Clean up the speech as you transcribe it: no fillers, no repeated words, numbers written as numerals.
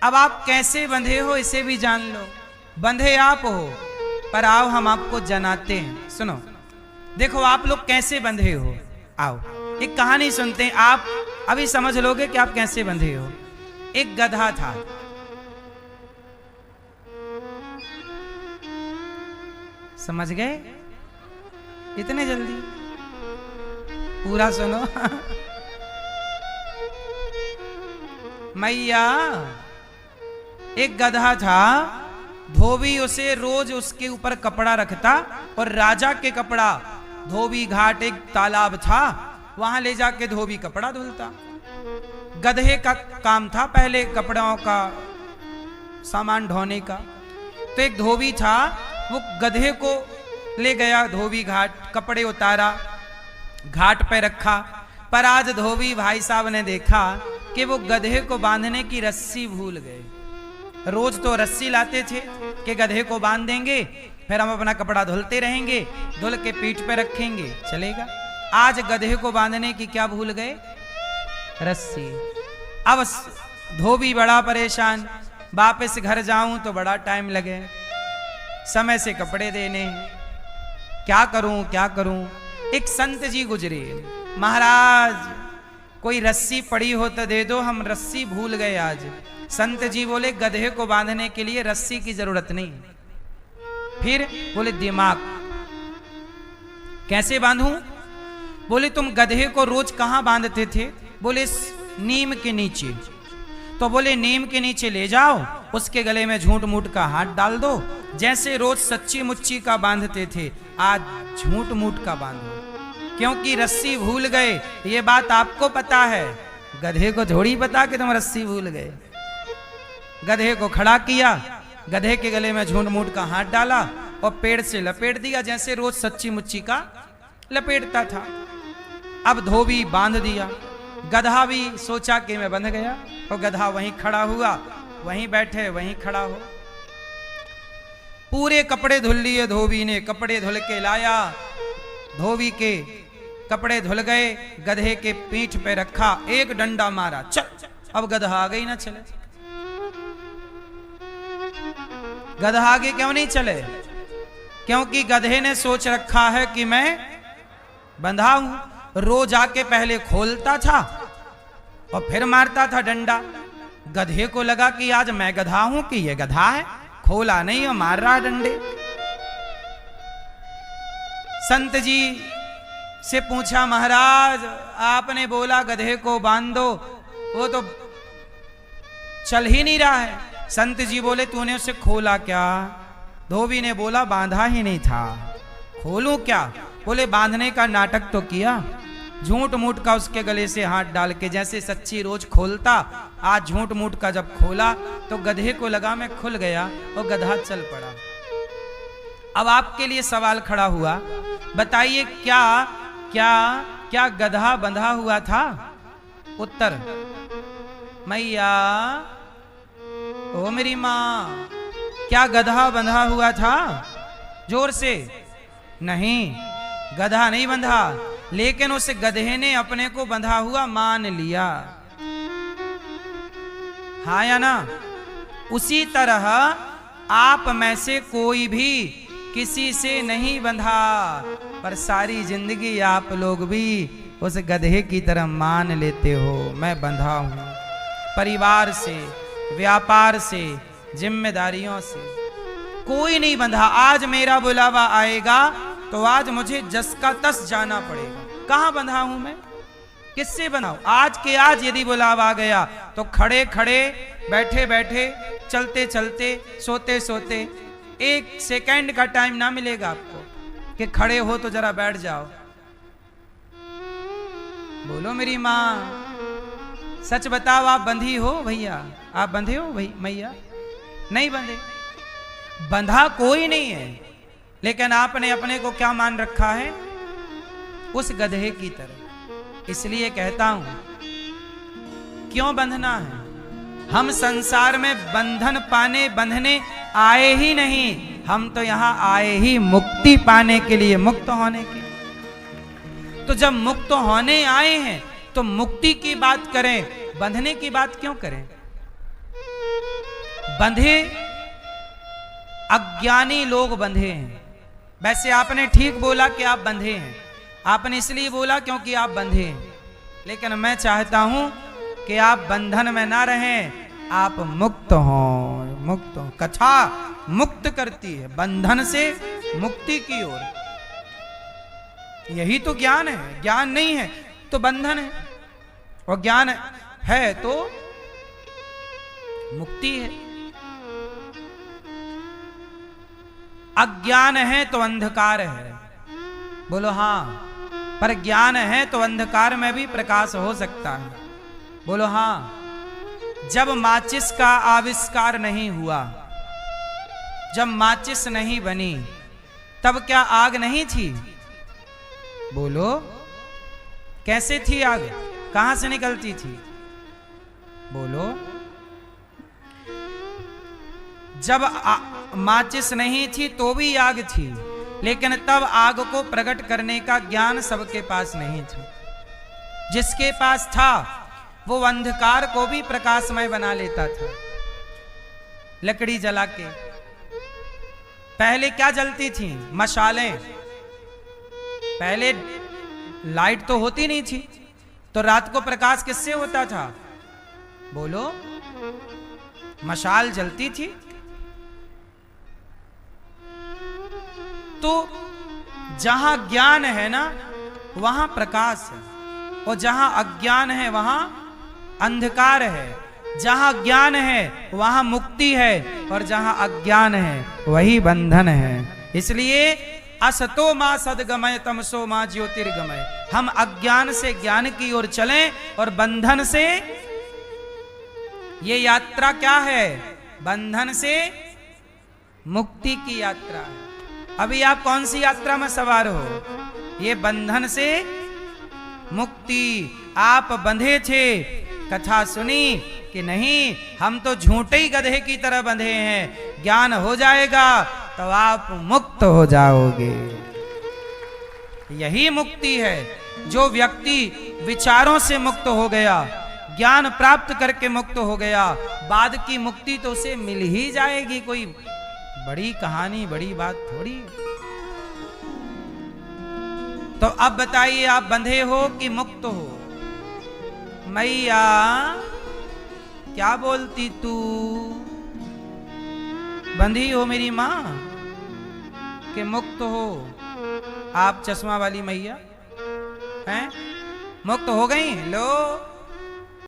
अब आप कैसे बंधे हो इसे भी जान लो। बंधे आप हो, पर आओ हम आपको जनाते हैं। सुनो, देखो आप लोग कैसे बंधे हो। आओ एक कहानी सुनते हैं, आप अभी समझ लोगे कि आप कैसे बंधे हो। एक गधा था, समझ गए इतने जल्दी? पूरा सुनो। मैया, एक गधा था, धोबी उसे रोज उसके ऊपर कपड़ा रखता और राजा के कपड़ा, धोबी घाट एक तालाब था, वहां ले जाके धोबी कपड़ा धुलता। गधे का काम था पहले कपड़ों का सामान ढोने का। तो एक धोबी था, वो गधे को ले गया धोबी घाट, कपड़े उतारा, घाट पे रखा। पर आज धोबी भाई साहब ने देखा कि वो गधे को बांधने की रस्सी भूल गए। रोज तो रस्सी लाते थे कि गधे को बांध देंगे, फिर हम अपना कपड़ा धुलते रहेंगे, धुल के पीठ पे रखेंगे, चलेगा। आज गधे को बांधने की क्या भूल गए? रस्सी। अब धोबी बड़ा परेशान, वापस घर जाऊं तो बड़ा टाइम लगे, समय से कपड़े देने, क्या करूं क्या करूं। एक संत जी गुजरे, महाराज कोई रस्सी पड़ी हो तो दे दो, हम रस्सी भूल गए आज। संत जी बोले गधे को बांधने के लिए रस्सी की जरूरत नहीं। फिर बोले दिमाग, कैसे बांधूं? बोले तुम गधे को रोज कहां बांधते थे? बोले नीम के नीचे। तो बोले नीम के नीचे ले जाओ, उसके गले में झूठ मूठ का हाथ डाल दो, जैसे रोज सच्ची मुच्ची का बांधते थे आज झूठ मूठ का बांधो, क्योंकि रस्सी भूल गए। ये बात आपको पता है, गधे को थोड़ी पता कि तुम रस्सी भूल गए। गधे को खड़ा किया, गधे के गले में झूठ मूठ का हाथ डाला और पेड़ से लपेट दिया, जैसे रोज सच्ची मुच्ची का लपेटता था। अब धोबी बांध दिया, गधा भी सोचा कि मैं बंध गया, और गधा वहीं खड़ा हुआ, वहीं बैठे वहीं खड़ा हो। पूरे कपड़े धुल लिए धोबी ने, कपड़े धुल के लाया, धोबी के कपड़े धुल गए, गधे के पीठ पे रखा, एक डंडा मारा, चल। अब गधा आगे ही ना चले। गधा आगे क्यों नहीं चले? क्योंकि गधे ने सोच रखा है कि मैं बंधा हूं। रोज आके पहले खोलता था और फिर मारता था डंडा। गधे को लगा कि आज मैं गधा हूं कि ये गधा है, खोला नहीं और मार रहा डंडे। संत जी से पूछा, महाराज आपने बोला गधे को बांधो, वो तो चल ही नहीं रहा है। संत जी बोले तूने उसे खोला क्या? धोबी ने बोला बांधा ही नहीं था, खोलूं क्या? बोले बांधने का नाटक तो किया, झूठ मूठ का उसके गले से हाथ डाल के, जैसे सच्ची रोज खोलता, आज झूठ मूठ का जब खोला तो गधे को लगा मैं खुल गया और गधा चल पड़ा। अब आपके लिए सवाल खड़ा हुआ, बताइए क्या क्या क्या गधा बंधा हुआ था? उत्तर, मैया ओ मेरी माँ, क्या गधा बंधा हुआ था? जोर से, नहीं गधा नहीं बंधा, लेकिन उस गधे ने अपने को बंधा हुआ मान लिया। हाँ या ना? उसी तरह आप में से कोई भी किसी से नहीं बंधा, पर सारी जिंदगी आप लोग भी उस गधे की तरह मान लेते हो मैं बंधा हूं। परिवार से, व्यापार से, जिम्मेदारियों से कोई नहीं बंधा। आज मेरा बुलावा आएगा तो आज मुझे जस का तस जाना पड़ेगा। कहां बंधा हूं मैं? किससे बंधा? आज के आज यदि बुलावा आ गया तो खड़े खड़े, बैठे बैठे, चलते चलते, सोते सोते, एक सेकंड का टाइम ना मिलेगा आपको कि खड़े हो तो जरा बैठ जाओ। बोलो मेरी माँ, सच बताओ, आप बंधी हो भैया? आप बंधे हो भाई मैया? नहीं बंधे। बंधा कोई नहीं है, लेकिन आपने अपने को क्या मान रखा है? उस गधे की तरह। इसलिए कहता हूं, क्यों बंधना है? हम संसार में बंधन पाने बंधने आए ही नहीं, हम तो यहां आए ही मुक्ति पाने के लिए, मुक्त होने के लिए। तो जब मुक्त होने आए हैं तो मुक्ति की बात करें, बंधने की बात क्यों करें? बंधे अज्ञानी लोग बंधे हैं। वैसे आपने ठीक बोला कि आप बंधे हैं, आपने इसलिए बोला क्योंकि आप बंधे हैं, लेकिन मैं चाहता हूं कि आप बंधन में ना रहें, आप मुक्त हो। मुक्त हो, कथा मुक्त करती है बंधन से मुक्ति की ओर। यही तो ज्ञान है। ज्ञान नहीं है तो बंधन है, और ज्ञान है तो मुक्ति है। अज्ञान है तो अंधकार है, बोलो हाँ। पर ज्ञान है तो अंधकार में भी प्रकाश हो सकता है, बोलो हाँ। जब माचिस का आविष्कार नहीं हुआ, जब माचिस नहीं बनी, तब क्या आग नहीं थी? बोलो कैसे थी आग, कहां से निकलती थी? बोलो। जब माचिस नहीं थी तो भी आग थी, लेकिन तब आग को प्रकट करने का ज्ञान सबके पास नहीं था। जिसके पास था वो अंधकार को भी प्रकाशमय बना लेता था, लकड़ी जला के। पहले क्या जलती थी? मशालें। पहले लाइट तो होती नहीं थी, तो रात को प्रकाश किससे होता था? बोलो, मशाल जलती थी। तो जहां ज्ञान है ना, वहां प्रकाश है, और जहां अज्ञान है वहां अंधकार है। जहां ज्ञान है वहां मुक्ति है, और जहां अज्ञान है वही बंधन है। इसलिए असतो मां सद्गमय तमसो मां ज्योतिर्गमय। हम अज्ञान से ज्ञान की ओर चलें, और बंधन से, ये यात्रा क्या है? बंधन से मुक्ति की यात्रा है। अभी आप कौन सी यात्रा में सवार हो? ये बंधन से मुक्ति। आप बंधे थे, कथा सुनी कि नहीं, हम तो झूठे ही गधे की तरह बंधे हैं, ज्ञान हो जाएगा तो आप मुक्त हो जाओगे। यही मुक्ति है। जो व्यक्ति विचारों से मुक्त हो गया, ज्ञान प्राप्त करके मुक्त हो गया, बाद की मुक्ति तो उसे मिल ही जाएगी। कोई बड़ी कहानी, बड़ी बात थोड़ी। तो अब बताइए, आप बंधे हो कि मुक्त हो? मैया क्या बोलती तू? बंधी हो मेरी मां कि मुक्त हो? आप चश्मा वाली मैया हैं, मुक्त हो गई? लो